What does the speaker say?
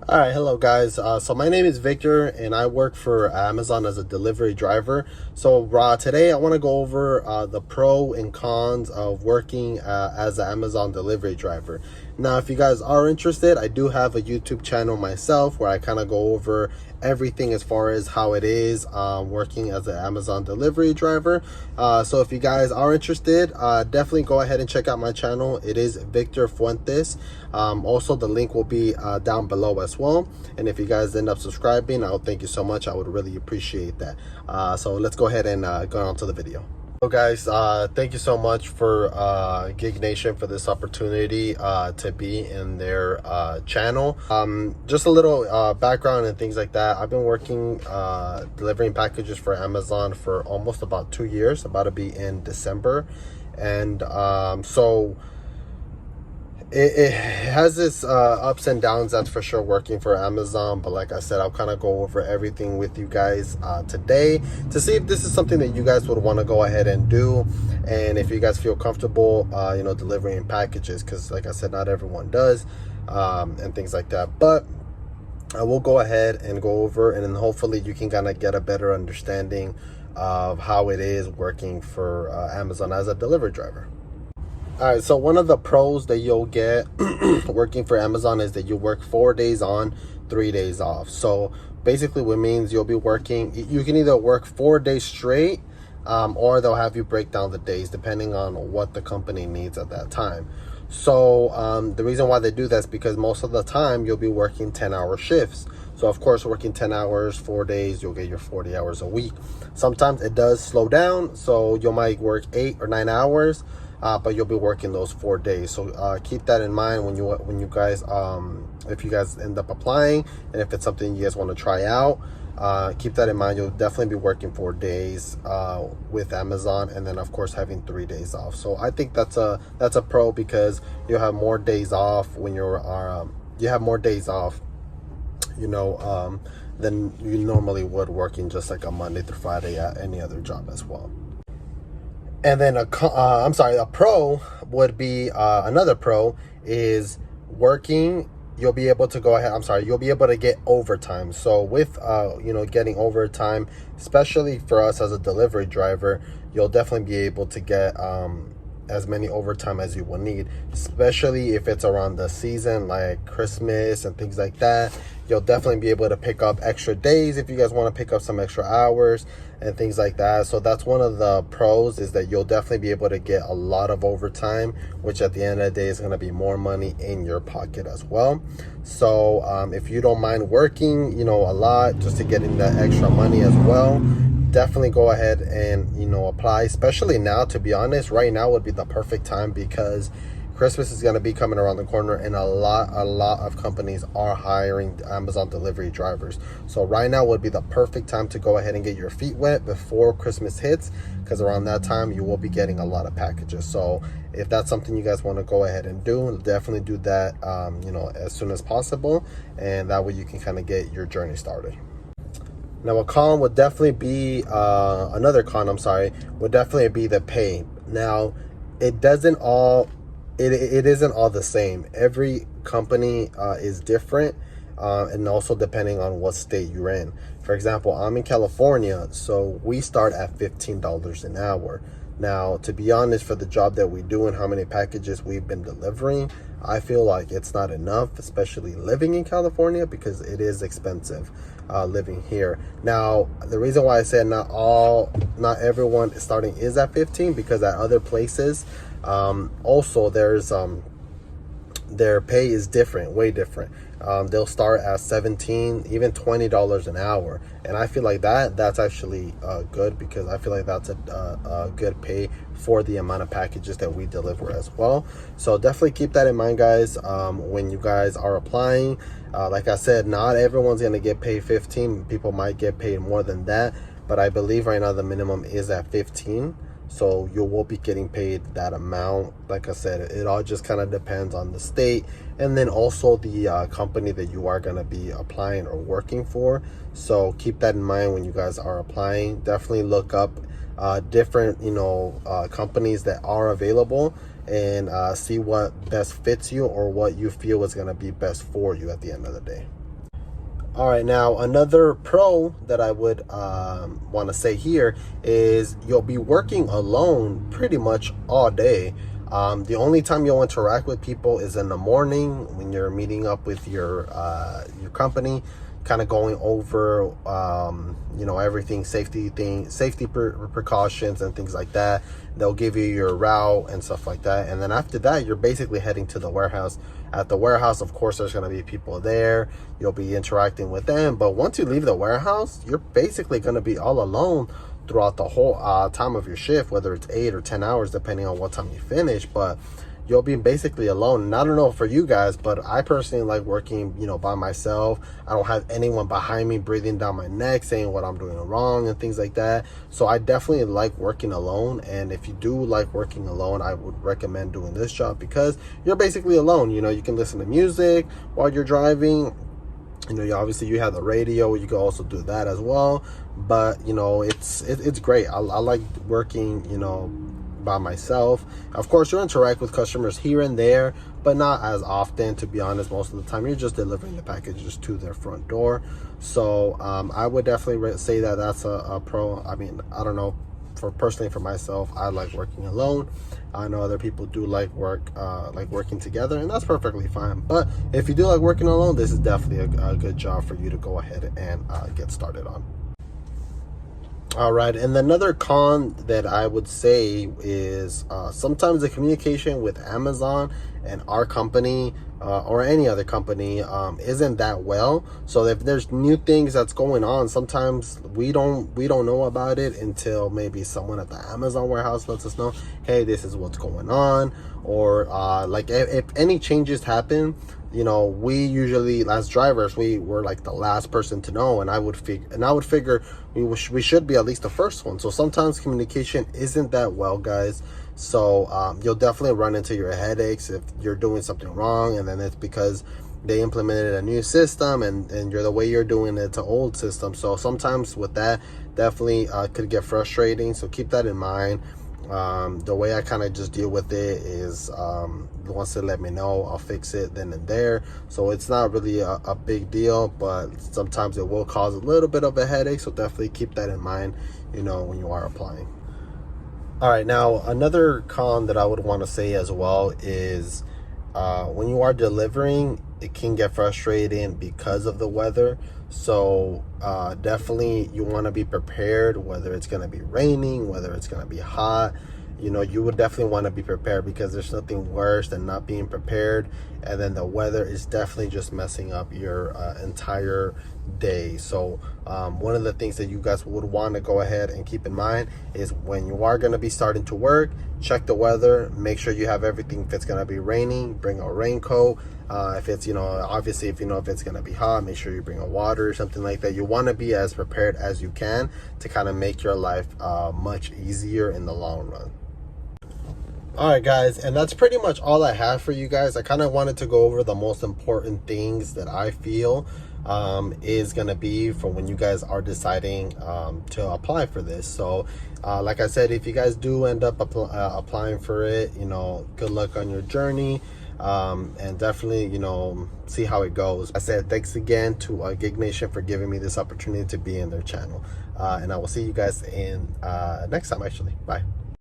All right, hello guys. So my name is Victor, and I work for Amazon as a delivery driver. So today I want to go over the pro and cons of working as an Amazon delivery driver. Now, if you guys are interested, I do have a YouTube channel myself where I kind of go over everything as far as how it is working as an Amazon delivery driver. So if you guys are interested, definitely go ahead and check out my channel. It is Victor Fuentes. Also, the link will be down below as well. And if you guys end up subscribing, I'll thank you so much. I would really appreciate that. So let's go ahead and go on to the video. So guys, thank you so much for Gig Nation for this opportunity to be in their channel. Just a little background and things like that. I've been working delivering packages for Amazon for almost about 2 years, about to be in December. And so it has its ups and downs, that's for sure, working for Amazon. But like I said, I'll kind of go over everything with you guys today to see if this is something that you guys would want to go ahead and do, and if you guys feel comfortable delivering packages, because like I said, not everyone does, and things like that. But I will go ahead and go over, and then hopefully you can kind of get a better understanding of how it is working for Amazon as a delivery driver. All right, so one of the pros that you'll get working for Amazon is that you work 4 days on, 3 days off. So basically what means you'll be working, you can either work 4 days straight, or they'll have you break down the days depending on what the company needs at that time. So the reason why they do that is because most of the time you'll be working 10-hour shifts. So of course, working 10 hours, 4 days, you'll get your 40 hours a week. Sometimes it does slow down, so you might work 8 or 9 hours, but you'll be working those 4 days. So keep that in mind when you guys if you guys end up applying, and if it's something you guys want to try out, keep that in mind. You'll definitely be working 4 days with Amazon, and then of course having 3 days off. So I think that's a pro, because you'll have more days off when you have more days off than you normally would working just like a Monday through Friday at any other job as well. And then a pro would be, another pro is working. You'll be able to go ahead. You'll be able to get overtime. So with, getting overtime, especially for us as a delivery driver, you'll definitely be able to get as many overtime as you will need, especially if it's around the season like Christmas and things like that. You'll definitely be able to pick up extra days if you guys want to pick up some extra hours and things like that. So that's one of the pros, is that you'll definitely be able to get a lot of overtime, which at the end of the day is going to be more money in your pocket as well. So if you don't mind working a lot just to get in that extra money as well, definitely go ahead and apply. Especially now, to be honest, right now would be the perfect time, because Christmas is going to be coming around the corner, and a lot of companies are hiring Amazon delivery drivers. So right now would be the perfect time to go ahead and get your feet wet before Christmas hits, because around that time you will be getting a lot of packages. So if that's something you guys want to go ahead and do, definitely do that as soon as possible, and that way you can kind of get your journey started. Now, a con would definitely be, another con, would definitely be the pay. Now, it isn't all the same. Every company is different, and also depending on what state you're in. For example, I'm in California, so we start at $15 an hour. Now, to be honest, for the job that we do and how many packages we've been delivering, I feel like it's not enough, especially living in California, because it is expensive living here. Now, the reason why I said not everyone starting is at 15, because at other places, also there's their pay is different, way different. They'll start at $17, even $20 an hour, and I feel like that's actually good, because I feel like that's a good pay for the amount of packages that we deliver as well. So definitely keep that in mind, guys, when you guys are applying. Like I said, not everyone's gonna get paid 15. People might get paid more than that, but I believe right now the minimum is at 15. So you will be getting paid that amount. Like I said, it all just kind of depends on the state, and then also the company that you are going to be applying or working for. So keep that in mind when you guys are applying. Definitely look up different companies that are available, and see what best fits you, or what you feel is going to be best for you at the end of the day. All right, now another pro that I would want to say here is you'll be working alone pretty much all day. The only time you'll interact with people is in the morning when you're meeting up with your company, kind of going over everything, safety precautions and things like that. They'll give you your route and stuff like that, and then after that you're basically heading to the warehouse. At the warehouse, of course, there's going to be people there. You'll be interacting with them, but once you leave the warehouse, you're basically going to be all alone throughout the whole time of your shift, whether it's 8 or 10 hours depending on what time you finish. But you'll be basically alone. And I don't know for you guys, but I personally like working, by myself. I don't have anyone behind me breathing down my neck saying what I'm doing wrong and things like that. So I definitely like working alone. And if you do like working alone, I would recommend doing this job because you're basically alone. You can listen to music while you're driving. Obviously you have the radio. You can also do that as well. But it's great. I like working, by myself. Of course, you'll interact with customers here and there, but not as often. To be honest, most of the time you're just delivering the packages to their front door. So I would definitely say that that's a pro. I mean, I don't know, personally for myself, I like working alone. I know other people do like working together, and that's perfectly fine. But if you do like working alone, this is definitely a good job for you to go ahead and get started on. All right, and another con that I would say is sometimes the communication with Amazon and our company or any other company isn't that well. So if there's new things that's going on, sometimes we don't know about it until maybe someone at the Amazon warehouse lets us know, hey, this is what's going on. Or if any changes happen, we usually, as drivers, we were like the last person to know, and I would figure we should be at least the first one. So sometimes communication isn't that well, guys. So you'll definitely run into your headaches if you're doing something wrong, and then it's because they implemented a new system and you're the way you're doing it's an old system. So sometimes with that, definitely could get frustrating. So keep that in mind. The way I kind of just deal with it is once they let me know, I'll fix it then and there. So it's not really a big deal, but sometimes it will cause a little bit of a headache. So definitely keep that in mind, when you are applying. All right, now another con that I would want to say as well is when you are delivering, it can get frustrating because of the weather. So definitely you want to be prepared, whether it's going to be raining, whether it's going to be hot. You would definitely want to be prepared because there's nothing worse than not being prepared, and then the weather is definitely just messing up your entire day. So one of the things that you guys would want to go ahead and keep in mind is when you are going to be starting to work, check the weather, make sure you have everything. If it's going to be raining, bring a raincoat. If it's obviously if it's going to be hot, make sure you bring a water or something like that. You want to be as prepared as you can to kind of make your life much easier in the long run. All right, guys, and that's pretty much all I have for you guys. I kind of wanted to go over the most important things that I feel is going to be for when you guys are deciding to apply for this. So like I said, if you guys do end up applying for it, good luck on your journey, and definitely see how it goes. I said thanks again to Gig Nation for giving me this opportunity to be in their channel, and I will see you guys in next time. Actually, bye.